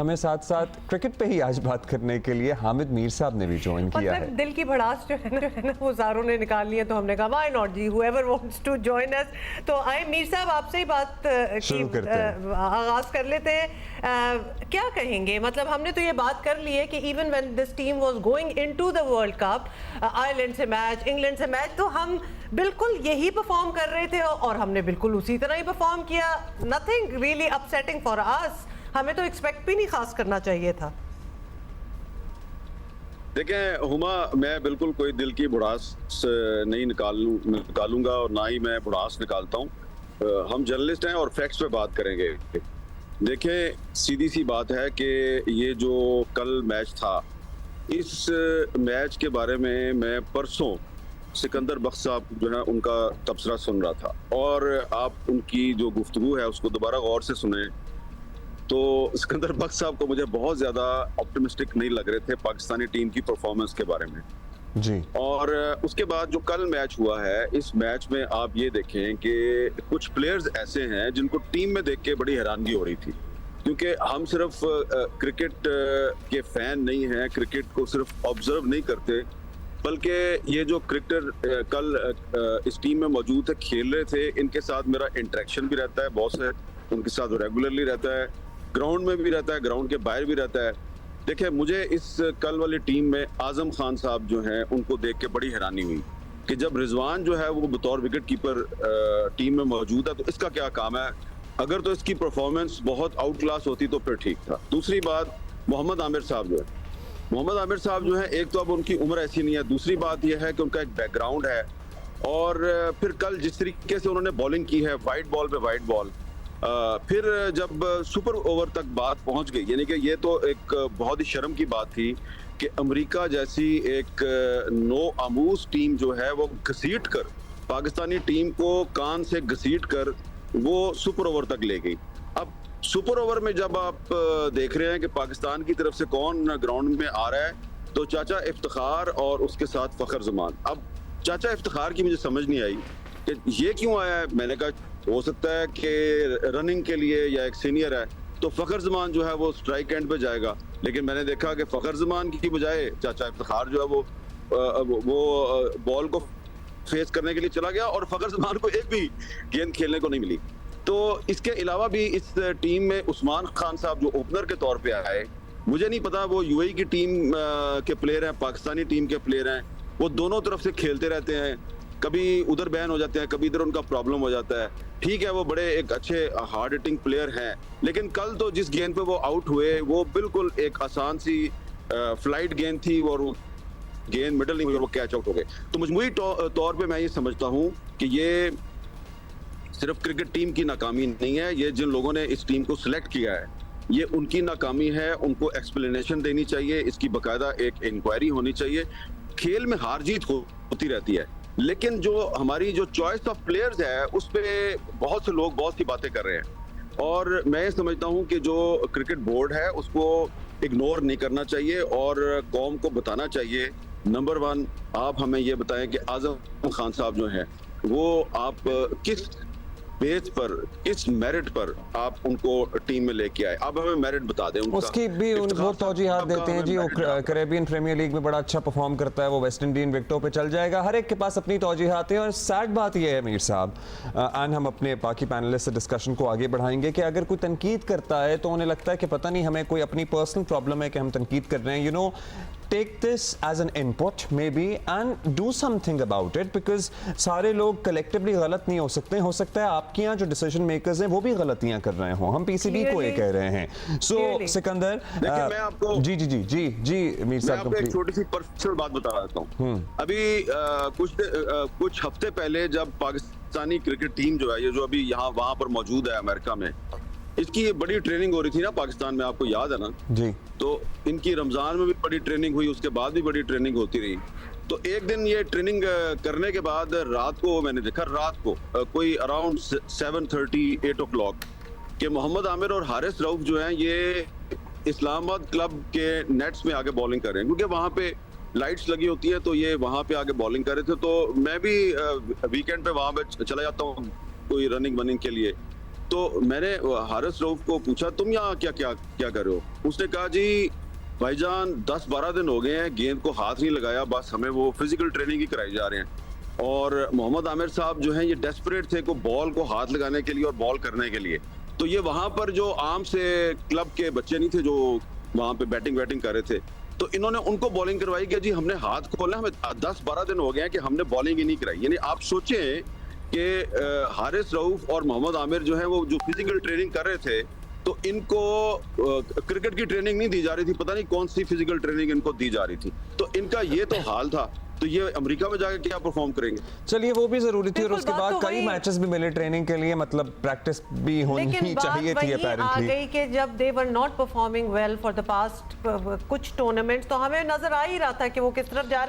हमें साथ साथ क्रिकेट पे ही आज बात करने के लिए हामिद मीर साहब ने भी ज्वाइन किया है। दिल की भड़ास जो है ना वो ज़ारों ने निकाल ली है, तो हमने कहा why not G, whoever wants to join us। तो आए मीर साहब, आपसे ही बात की आगाज कर लेते हैं। क्या कहेंगे, मतलब हमने तो ये बात कर ली है कि even when this team was going into the world cup, Ireland से मैच, इंग्लैंड से मैच, तो हम बिल्कुल यही परफॉर्म कर रहे थे और हमने बिल्कुल उसी तरह ही परफॉर्म किया। Nothing really upsetting for us. हमें तो एक्सपेक्ट भी नहीं खास करना चाहिए था। देखें हुमा, मैं बिल्कुल कोई दिल की भड़ास नहीं निकालूंगा और ना ही मैं भड़ास निकालता हूँ। हम जर्नलिस्ट हैं और फैक्ट्स पे बात करेंगे। देखें, सीधी सी बात है कि ये जो कल मैच था, इस मैच के बारे में मैं परसों सिकंदर बख्श साहब जो है उनका तबसरा सुन रहा था, और आप उनकी जो गुफ्तगू है उसको दोबारा गौर से सुने तो सिकंदर बख्श साहब को मुझे बहुत ज्यादा ऑप्टिमिस्टिक नहीं लग रहे थे पाकिस्तानी टीम की परफॉर्मेंस के बारे में जी। और उसके बाद जो कल मैच हुआ है, इस मैच में आप ये देखें कि कुछ प्लेयर्स ऐसे हैं जिनको टीम में देख के बड़ी हैरानगी हो रही थी, क्योंकि हम सिर्फ क्रिकेट के फैन नहीं हैं, क्रिकेट को सिर्फ ऑब्जर्व नहीं करते, बल्कि ये जो क्रिकेटर कल इस टीम में मौजूद है, खेल रहे थे, इनके साथ मेरा इंटरेक्शन भी रहता है, बहुत से उनके साथ रेगुलरली रहता है, ग्राउंड में भी रहता है, ग्राउंड के बाहर भी रहता है। देखिए, मुझे इस कल वाली टीम में आजम खान साहब जो हैं उनको देख के बड़ी हैरानी हुई कि जब रिजवान जो है वो बतौर विकेट कीपर टीम में मौजूद है तो इसका क्या काम है। अगर तो इसकी परफॉर्मेंस बहुत आउट क्लास होती तो फिर ठीक था। दूसरी बात, मोहम्मद आमिर साहब जो है, एक तो अब उनकी उम्र ऐसी नहीं है, दूसरी बात यह है कि उनका एक बैकग्राउंड है, और फिर कल जिस तरीके से उन्होंने बॉलिंग की है, वाइड बॉल पे वाइड बॉल, फिर जब सुपर ओवर तक बात पहुंच गई, यानी कि ये तो एक बहुत ही शर्म की बात थी कि अमेरिका जैसी एक नो आमूज टीम जो है वो घसीट कर पाकिस्तानी टीम को कान से घसीट कर वो सुपर ओवर तक ले गई। अब सुपर ओवर में जब आप देख रहे हैं कि पाकिस्तान की तरफ से कौन ग्राउंड में आ रहा है, तो चाचा इफ्तिखार और उसके साथ फखर जमान। अब चाचा इफ्तिखार की मुझे समझ नहीं आई कि ये क्यों आया है। मैंने कहा हो सकता है कि रनिंग के लिए या एक सीनियर है तो फखर जमान जो है वो स्ट्राइक एंड पे जाएगा, लेकिन मैंने देखा कि फखर जमान की बजाय चाचा इफ्तिखार जो है वो बॉल को फेस करने के लिए चला गया और फखर जमान को एक भी गेंद खेलने को नहीं मिली। तो इसके अलावा भी इस टीम में उस्मान खान साहब जो ओपनर के तौर पे आए, मुझे नहीं पता वो यूएई की टीम के प्लेयर हैं, पाकिस्तानी टीम के प्लेयर हैं, वो दोनों तरफ से खेलते रहते हैं, कभी उधर बैन हो जाते हैं, कभी इधर उनका प्रॉब्लम हो जाता है। ठीक है, वो बड़े एक अच्छे हार्ड हिटिंग प्लेयर हैं, लेकिन कल तो जिस गेंद पे वो आउट हुए वो बिल्कुल एक आसान सी फ्लाइट गेंद थी और वो गेंद मिडल नहीं हुई और वो कैच आउट हो गए। तो मजमूई तौर पे मैं ये समझता हूँ कि ये सिर्फ क्रिकेट टीम की नाकामी नहीं है, ये जिन लोगों ने इस टीम को सिलेक्ट किया है ये उनकी नाकामी है। उनको एक्सप्लेनेशन देनी चाहिए, इसकी बाकायदा एक इंक्वायरी होनी चाहिए। खेल में हार जीत होती रहती है, लेकिन जो हमारी जो चॉइस ऑफ प्लेयर्स है उस पे बहुत से लोग बहुत सी बातें कर रहे हैं, और मैं समझता हूं कि जो क्रिकेट बोर्ड है उसको इग्नोर नहीं करना चाहिए और कौम को बताना चाहिए। नंबर 1, आप हमें ये बताएं कि आजम खान साहब जो हैं वो आप किस बेस पर, किस मेरिट पर आप उनको टीम में लेके आए, आप हमें मेरिट बता दें। उसकी भी वो तौजीहात देते हैं जी, वो कैरेबियन प्रीमियर लीग में बड़ा अच्छा परफॉर्म करता है, वो वेस्ट इंडियन विकेटों पे चल जाएगा। हर एक के पास अपनी तौजीहात है, और सैड बात ये है मीर साहब, एंड हम अपने बाकी पैनलिस्ट से डिस्कशन को आगे बढ़ाएंगे, कि अगर कोई तनकीद करता है तो उन्हें लगता है कि पता नहीं हमें कोई अपनी पर्सनल प्रॉब्लम है कि हम तनकीद कर रहे हैं। You know, take this as an input maybe and do something about it, because सारे लोग collectively गलत नहीं हो सकता है आपके यहाँ जो डिसीजन मेकर्स हैं वो भी गलतियां कर रहे हो। हम पीसीबी को ये कह रहे हैं। सो सिकंदर, मैं आपको जी जी जी जी जी मीर साहब, आपको एक छोटी सी पर्सनल बात बता देता हूँ। अभी कुछ हफ्ते पहले जब पाकिस्तानी क्रिकेट टीम जो है, ये जो अभी यहाँ वहां पर मौजूद है अमेरिका में, इसकी बड़ी ट्रेनिंग हो रही थी ना पाकिस्तान में, आपको याद है ना जी। तो इनकी रमजान में भी बड़ी ट्रेनिंग हुई, उसके बाद भी बड़ी ट्रेनिंग होती रही। तो एक दिन ये ट्रेनिंग करने के बाद रात को मैंने देखा, रात को कोई अराउंड 7:30 8 o'clock कि मोहम्मद आमिर और हारिस रऊफ जो हैं ये इस्लामाबाद क्लब के नेट्स में आगे बॉलिंग कर रहे हैं, क्योंकि वहां पे लाइट्स लगी होती है, तो ये वहां पे आगे बॉलिंग कर रहे थे। तो मैं भी वीकेंड पे वहां पे चला जाता हूँ कोई रनिंग वनिंग के लिए, तो मैंने हारिस रऊफ को पूछा तुम यहाँ क्या क्या क्या कर रहे हो? उसने कहा जी भाईजान 10-12 दिन हो गए हैं, गेंद को हाथ नहीं लगाया, बस हमें वो फिजिकल ट्रेनिंग ही कराई जा रहे हैं। और मोहम्मद आमिर साहब जो हैं ये डेस्परेट थे को बॉल को हाथ लगाने के लिए और बॉल करने के लिए। तो ये वहां पर जो आम से क्लब के बच्चे नहीं थे जो वहां पे बैटिंग कर रहे थे, तो इन्होंने उनको बॉलिंग करवाई कि जी हमने हाथ खोला, हमें 10-12 दिन हो गए हैं कि हमने बॉलिंग ही नहीं कराई। यानी आप सोचें कि हारिस रऊफ और मोहम्मद आमिर जो है वो जो फिजिकल ट्रेनिंग कर रहे थे, तो इनको क्रिकेट की ट्रेनिंग नहीं दी जा रही थी, पता नहीं कौन सी फिजिकल ट्रेनिंग इनको दी जा रही थी। तो इनका ये तो हाल था, तो ये अमेरिका में जाकर क्या परफॉर्म करेंगे? चलिए वो भी जरूरी थी और बिल्कुल, उसके बात बाद तो कई वही- मैचेस भी मिले ट्रेनिंग के लिए, मतलब प्रैक्टिस भी होनी लेकिन बात चाहिए थी वही आ अपैरेंटली। गई कि जब they were not performing well for the past कुछ टूर्नामेंट्स, तो हमें नजर आ ही रहा था कि वो किस तरफ जा रहे